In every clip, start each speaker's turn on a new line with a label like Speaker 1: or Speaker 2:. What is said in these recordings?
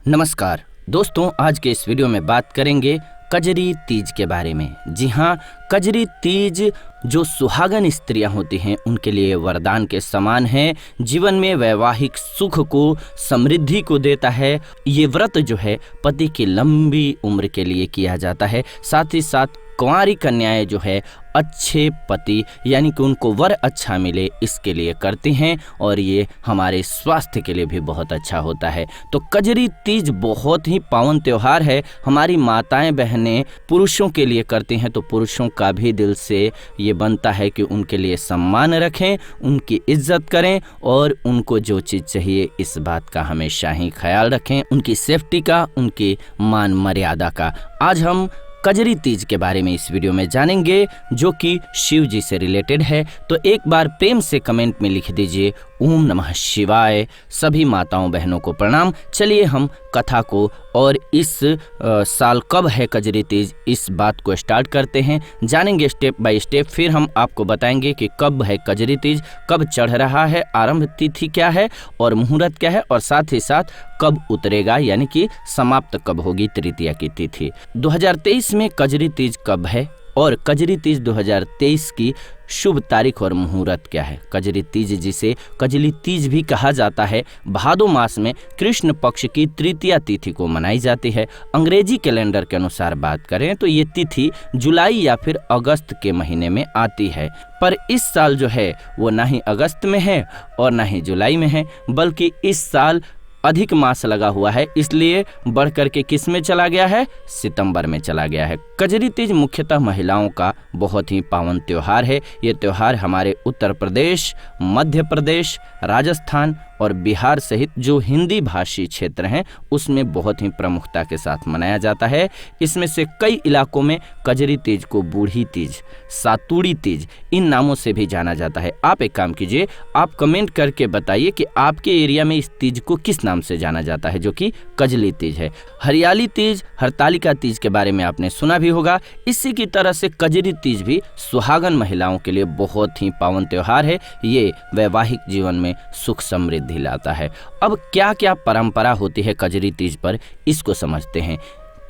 Speaker 1: नमस्कार दोस्तों, आज के इस वीडियो में बात करेंगे कजरी तीज के बारे में। जी हाँ, कजरी तीज जो सुहागन स्त्रियां होती हैं उनके लिए वरदान के समान है। जीवन में वैवाहिक सुख को, समृद्धि को देता है। ये व्रत जो है पति की लंबी उम्र के लिए किया जाता है। साथ ही साथ कुंवारी कन्याएं जो है अच्छे पति यानी कि उनको वर अच्छा मिले इसके लिए करती हैं, और ये हमारे स्वास्थ्य के लिए भी बहुत अच्छा होता है। तो कजरी तीज बहुत ही पावन त्यौहार है। हमारी माताएं बहनें पुरुषों के लिए करती हैं, तो पुरुषों का भी दिल से ये बनता है कि उनके लिए सम्मान रखें, उनकी इज्जत करें और उनको जो चीज़ चाहिए इस बात का हमेशा ही ख्याल रखें, उनकी सेफ्टी का, उनकी मान मर्यादा का। आज हम कजरी तीज के बारे में इस वीडियो में जानेंगे जो कि शिव जी से रिलेटेड है। तो एक बार प्रेम से कमेंट में लिख दीजिए ओम नमः शिवाय। सभी माताओं बहनों को प्रणाम। चलिए हम कथा को और इस साल कब है कजरी तीज इस बात को स्टार्ट करते हैं, जानेंगे स्टेप बाय स्टेप। फिर हम आपको बताएंगे कि कब है कजरी तीज, कब चढ़ रहा है, आरंभ तिथि क्या है और मुहूर्त क्या है, और साथ ही साथ कब उतरेगा यानी कि समाप्त कब होगी तृतीया की तिथि। 2023 में कजरी तीज कब है और कजरी तीज 2023 की शुभ तारीख और मुहूर्त क्या है। कजरी तीज जिसे कजली तीज भी कहा जाता है, भादो मास में कृष्ण पक्ष की तृतीया तिथि को मनाई जाती है। अंग्रेजी कैलेंडर के अनुसार बात करें तो ये तिथि जुलाई या फिर अगस्त के महीने में आती है, पर इस साल जो है वो ना ही अगस्त में है और ना ही जुलाई में है, बल्कि इस साल अधिक मास लगा हुआ है, इसलिए बढ़ करके किस में चला गया है, सितंबर में चला गया है। कजरी तीज मुख्यतः महिलाओं का बहुत ही पावन त्यौहार है। ये त्यौहार हमारे उत्तर प्रदेश, मध्य प्रदेश, राजस्थान और बिहार सहित जो हिंदी भाषी क्षेत्र हैं उसमें बहुत ही प्रमुखता के साथ मनाया जाता है। इसमें से कई इलाकों में कजरी तीज को बूढ़ी तीज, सातुड़ी तीज इन नामों से भी जाना जाता है। आप एक काम कीजिए, आप कमेंट करके बताइए कि आपके एरिया में इस तीज को किस नाम से जाना जाता है जो कि कजली तीज है। हरियाली तीज, हरतालिका तीज के बारे में आपने सुना भी होगा। इसी की तरह से कजरी तीज भी सुहागन महिलाओं के लिए बहुत ही पावन त्यौहार है। ये वैवाहिक जीवन में सुख समृद्धि लाता है। अब क्या क्या परंपरा होती है कजरी तीज पर, इसको समझते हैं।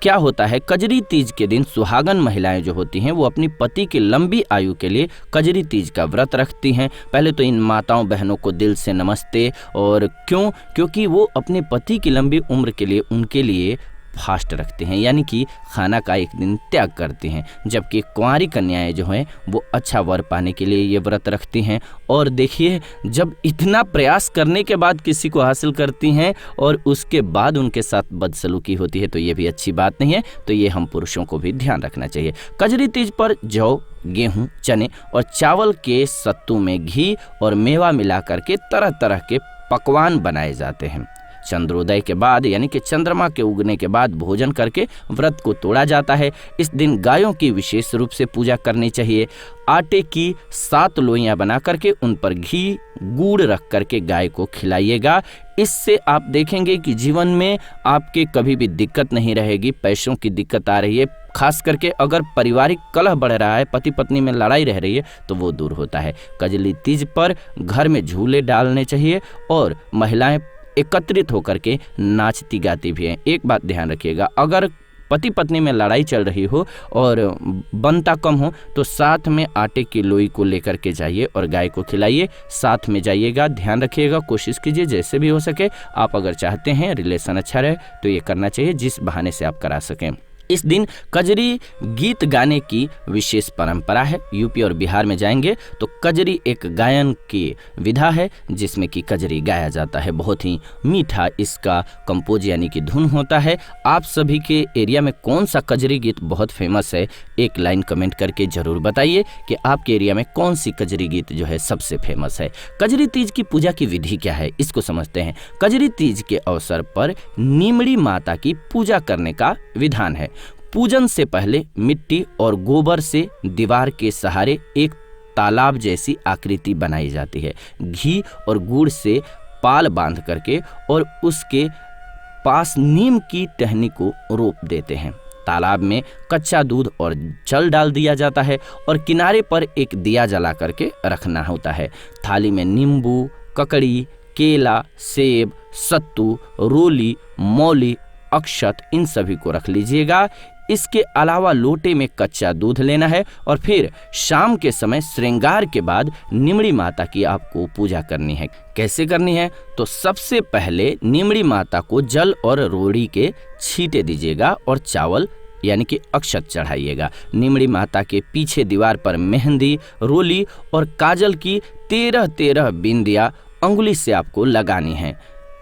Speaker 1: क्या होता है, कजरी तीज के दिन सुहागन महिलाएं जो होती हैं वो अपनी पति की लंबी आयु के लिए कजरी तीज का व्रत रखती हैं। पहले तो इन माताओं बहनों को दिल से नमस्ते। और क्योंकि वो अपने पति की लंबी उम्र के लिए उनके लिए फास्ट रखते हैं, यानी कि खाना का एक दिन त्याग करती हैं। जबकि कुंवारी कन्याएं जो हैं वो अच्छा वर पाने के लिए ये व्रत रखती हैं। और देखिए, जब इतना प्रयास करने के बाद किसी को हासिल करती हैं और उसके बाद उनके साथ बदसलूकी होती है तो ये भी अच्छी बात नहीं है। तो ये हम पुरुषों को भी ध्यान रखना चाहिए। कजरी तीज पर जौ, गेहूं, चने और चावल के सत्तू में घी और मेवा मिला करके तरह तरह के पकवान बनाए जाते हैं। चंद्रोदय के बाद यानी कि चंद्रमा के उगने के बाद भोजन करके व्रत को तोड़ा जाता है। इस दिन गायों की विशेष रूप से पूजा करनी चाहिए। आटे की 7 लोइयां बना करके उन पर घी, गुड़ रख करके गाय को खिलाइएगा। इससे आप देखेंगे कि जीवन में आपके कभी भी दिक्कत नहीं रहेगी। पैसों की दिक्कत आ रही है, खास करके अगर पारिवारिक कलह बढ़ रहा है, पति पत्नी में लड़ाई रह रही है, तो वो दूर होता है। कजली तीज पर घर में झूले डालने चाहिए और महिलाएं एकत्रित होकर के नाचती गाती भी हैं। एक बात ध्यान रखिएगा, अगर पति पत्नी में लड़ाई चल रही हो और बनता कम हो तो साथ में आटे की लोई को लेकर के जाइए और गाय को खिलाइए। साथ में जाइएगा, ध्यान रखिएगा, कोशिश कीजिए जैसे भी हो सके। आप अगर चाहते हैं रिलेशन अच्छा रहे तो ये करना चाहिए, जिस बहाने से आप करा सकें। इस दिन कजरी गीत गाने की विशेष परंपरा है। यूपी और बिहार में जाएंगे तो कजरी एक गायन की विधा है जिसमें कि कजरी गाया जाता है। बहुत ही मीठा इसका कंपोज यानी कि धुन होता है। आप सभी के एरिया में कौन सा कजरी गीत बहुत फेमस है, एक लाइन कमेंट करके जरूर बताइए कि आपके एरिया में कौन सी कजरी गीत जो है सबसे फेमस है। कजरी तीज की पूजा की विधि क्या है, इसको समझते हैं। कजरी तीज के अवसर पर नीमड़ी माता की पूजा करने का विधान है। पूजन से पहले मिट्टी और गोबर से दीवार के सहारे एक तालाब जैसी आकृति बनाई जाती है। घी और गुड़ से पाल बांध करके और उसके पास नीम की टहनी को रोप देते हैं। तालाब में कच्चा दूध और जल डाल दिया जाता है और किनारे पर एक दिया जला करके रखना होता है। थाली में नींबू, ककड़ी, केला, सेब, सत्तू, रोली, मौली, अक्षत, इन सभी को रख लीजिएगा। इसके अलावा लोटे में कच्चा दूध लेना है और फिर शाम के समय श्रृंगार के बाद निमड़ी माता की आपको पूजा करनी है। कैसे करनी है? तो सबसे पहले निमड़ी माता को जल और रोड़ी के छींटे दीजिएगा और चावल यानी कि अक्षत चढ़ाइएगा। निमड़ी माता के पीछे दीवार पर मेहंदी, रोली और काजल की 13 बिंदियां अंगुली से आपको लगानी है।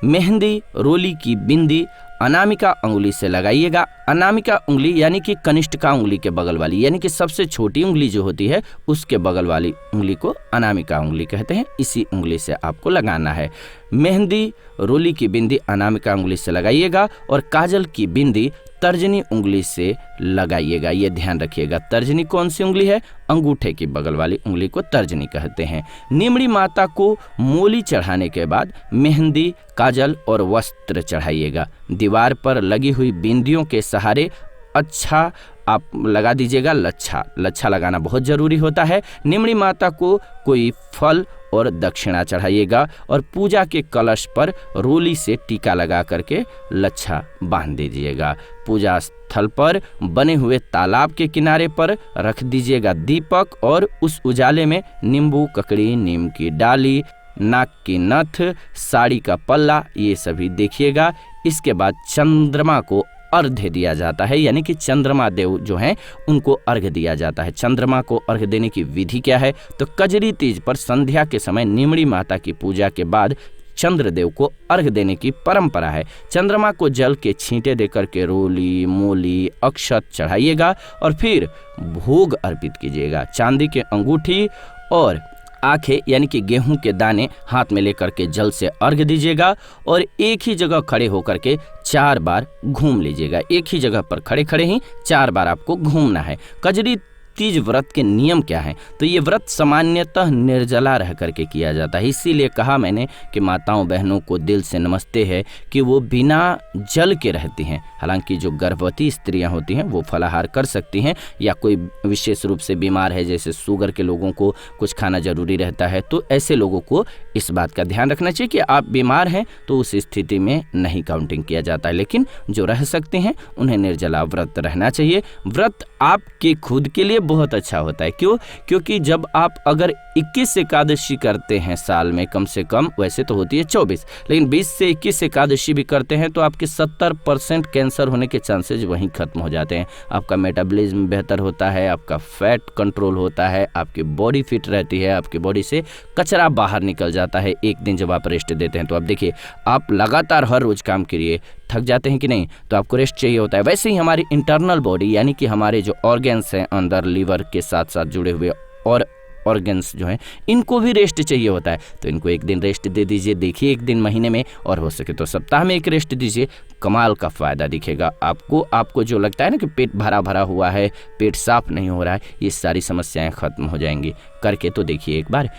Speaker 1: मेहंदी, रोली की बिंदी अनामिका उंगली से लगाइएगा। अनामिका उंगली यानी कि कनिष्ठिका उंगली के बगल वाली, यानी कि सबसे छोटी उंगली जो होती है उसके बगल वाली उंगली को अनामिका उंगली कहते हैं। इसी उंगली से आपको लगाना है। मेहंदी, रोली की बिंदी अनामिका उंगली से लगाइएगा और काजल की बिंदी तर्जनी उंगली से लगाइएगा। ये ध्यान रखिएगा। तर्जनी कौन सी उंगली है? अंगूठे की बगल वाली उंगली को तर्जनी कहते हैं। निमड़ी माता को मोली चढ़ाने के बाद मेहंदी, काजल और वस्त्र चढ़ाइएगा। दीवार पर लगी हुई बिंदियों के सहारे अच्छा आप लगा दीजिएगा। लच्छा लगाना बहुत जरूरी होता है। निमड़ी माता को कोई फल और दक्षिणा चढ़ाइएगा और पूजा के कलश पर रोली से टीका लगा करके लच्छा बांध दीजिएगा। पूजा स्थल पर बने हुए तालाब के किनारे पर रख दीजिएगा दीपक और उस उजाले में नींबू, ककड़ी, नीम की डाली, नाक की नथ, साड़ी का पल्ला, ये सभी देखिएगा। इसके बाद चंद्रमा को अर्घ्य दिया जाता है, यानी कि चंद्रमा देव जो हैं उनको अर्घ्य दिया जाता है। चंद्रमा को अर्घ्य देने की विधि क्या है? तो कजरी तीज पर संध्या के समय निमड़ी माता की पूजा के बाद चंद्रदेव को अर्घ्य देने की परंपरा है। चंद्रमा को जल के छींटे देकर के रोली, मोली, अक्षत चढ़ाइएगा और फिर भोग अर्पित कीजिएगा। चांदी के अंगूठी और आंखें यानी कि गेहूं के दाने हाथ में लेकर के जल से अर्घ्य दीजिएगा और एक ही जगह खड़े होकर के 4 बार घूम लीजिएगा। एक ही जगह पर खड़े खड़े ही 4 बार आपको घूमना है। कजरी तीज व्रत के नियम क्या हैं? तो ये व्रत सामान्यतः निर्जला रह करके किया जाता है। इसीलिए कहा मैंने कि माताओं बहनों को दिल से नमस्ते है कि वो बिना जल के रहती हैं। हालांकि जो गर्भवती स्त्रियां होती हैं वो फलाहार कर सकती हैं, या कोई विशेष रूप से बीमार है जैसे शुगर के लोगों को कुछ खाना जरूरी रहता है, तो ऐसे लोगों को इस बात का ध्यान रखना चाहिए कि आप बीमार हैं तो उस स्थिति में नहीं काउंटिंग किया जाता है। लेकिन जो रह सकते हैं उन्हें निर्जला व्रत रहना चाहिए। व्रत आपके खुद के लिए बहुत अच्छा होता है। क्यों? क्योंकि जब आप अगर 21 एकादशी करते हैं साल में, कम से कम वैसे तो होती है 24, लेकिन 20 से 21 एकादशी भी करते हैं तो आपके 70% कैंसर होने के चांसेज वहीं खत्म हो जाते हैं। आपका मेटाबॉलिज्म बेहतर होता है, आपका फैट कंट्रोल होता है, आपकी बॉडी फिट रहती है, आपकी बॉडी से कचरा बाहर निकल जाता है एक दिन जब आप रेस्ट देते हैं। तो आप देखिए, आप लगातार हर रोज काम करिए, थक जाते हैं कि नहीं, तो आपको रेस्ट चाहिए होता है। वैसे ही हमारी इंटरनल बॉडी यानी कि हमारे जो ऑर्गन्स हैं अंदर, लीवर के साथ साथ जुड़े हुए और ऑर्गन्स जो हैं, इनको भी रेस्ट चाहिए होता है। तो इनको एक दिन रेस्ट दे दीजिए। देखिए, एक दिन महीने में और हो सके तो सप्ताह में एक रेस्ट दीजिए, कमाल का फ़ायदा दिखेगा आपको जो लगता है ना कि पेट भरा भरा हुआ है, पेट साफ नहीं हो रहा है, ये सारी समस्याएं खत्म हो जाएंगी। करके तो देखिए एक बार,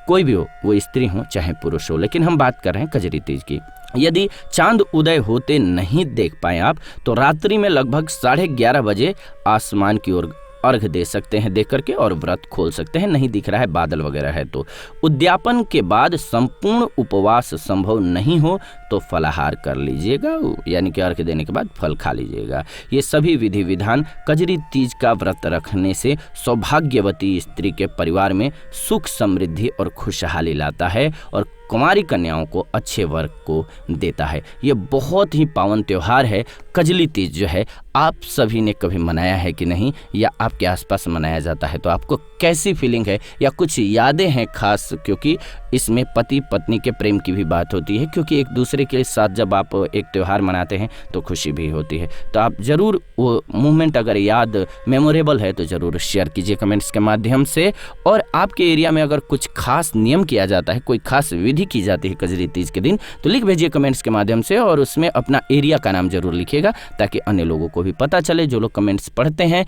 Speaker 1: कोई भी हो, वो स्त्री हो चाहे पुरुष हो। लेकिन हम बात कर रहे हैं कजरी तीज की। यदि चांद उदय होते नहीं देख पाए आप तो रात्रि में लगभग 11:30 बजे आसमान की ओर अर्घ दे सकते हैं देख करके, और व्रत खोल सकते हैं। नहीं दिख रहा है, बादल वगैरह है तो। उद्यापन के बाद संपूर्ण उपवास संभव नहीं हो तो फलाहार कर लीजिएगा, यानी कि अर्घ देने के बाद फल खा लीजिएगा। ये सभी विधि विधान कजरी तीज का व्रत रखने से सौभाग्यवती स्त्री के परिवार में सुख, समृद्धि और खुशहाली लाता है और कुमारी कन्याओं को अच्छे वर्ग को देता है। ये बहुत ही पावन त्यौहार है। कजली तीज जो है, आप सभी ने कभी मनाया है कि नहीं, या आपके आसपास मनाया जाता है तो आपको कैसी फीलिंग है, या कुछ यादें हैं खास? क्योंकि इसमें पति पत्नी के प्रेम की भी बात होती है, क्योंकि एक दूसरे के साथ जब आप एक त्यौहार मनाते हैं तो खुशी भी होती है। तो आप ज़रूर वो मोमेंट अगर याद मेमोरेबल है तो ज़रूर शेयर कीजिए कमेंट्स के माध्यम से। और आपके एरिया में अगर कुछ खास नियम किया जाता है, कोई खास विधि की जाती है कजरी तीज के दिन, तो लिख भेजिए कमेंट्स के माध्यम से, और उसमें अपना एरिया का नाम जरूर लिखिएगा ताकि अन्य लोगों को भी पता चले। जो लोग कमेंट्स पढ़ते हैं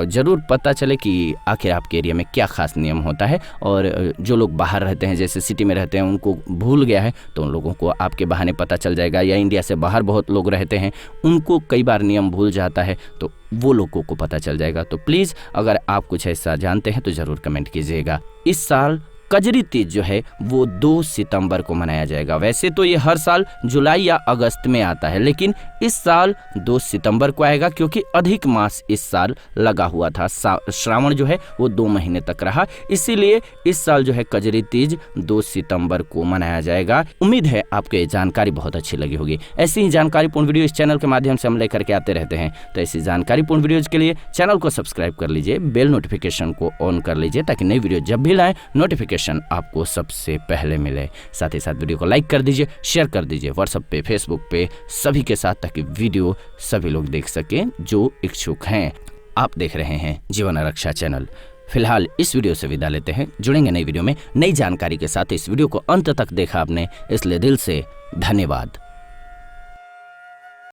Speaker 1: जरूर पता चले कि आखिर आपके एरिया में क्या खास नियम होता है। और जो लोग बाहर रहते हैं, जैसे सिटी में रहते हैं, उनको भूल गया है तो उन लोगों को आपके बहाने पता चल जाएगा। या इंडिया से बाहर बहुत लोग रहते हैं, उनको कई बार नियम भूल जाता है तो वो लोगों को पता चल जाएगा। तो प्लीज़ अगर आप कुछ ऐसा जानते हैं तो ज़रूर कमेंट कीजिएगा। इस साल कजरी तीज जो है वो 2 सितंबर को मनाया जाएगा। वैसे तो ये हर साल जुलाई या अगस्त में आता है, लेकिन इस साल 2 सितंबर को आएगा क्योंकि अधिक मास इस साल लगा हुआ था। श्रावण जो है वो 2 महीने तक रहा, इसीलिए इस साल जो है कजरी तीज 2 सितंबर को मनाया जाएगा। उम्मीद है आपको ये जानकारी बहुत अच्छी लगी होगी। ऐसी ही जानकारीपूर्ण वीडियो इस चैनल के माध्यम से हम लेकर के आते रहते हैं, तो ऐसी जानकारीपूर्ण वीडियोज के लिए चैनल को सब्सक्राइब कर लीजिए, बेल नोटिफिकेशन को ऑन कर लीजिए ताकि नई वीडियो जब भी लाएं नोटिफिकेशन आपको सबसे पहले मिले। साथ ही साथ वीडियो को लाइक कर दीजिए, शेयर कर दीजिए व्हाट्सएप पे, फेसबुक पे, सभी के साथ, ताकि वीडियो सभी लोग देख सकें जो इच्छुक हैं। आप देख रहे हैं जीवन रक्षा चैनल। फिलहाल इस वीडियो से विदा लेते हैं, जुड़ेंगे नई वीडियो में नई जानकारी के साथ। इस वीडियो को अंत तक देखा आपने, इसलिए दिल से धन्यवाद।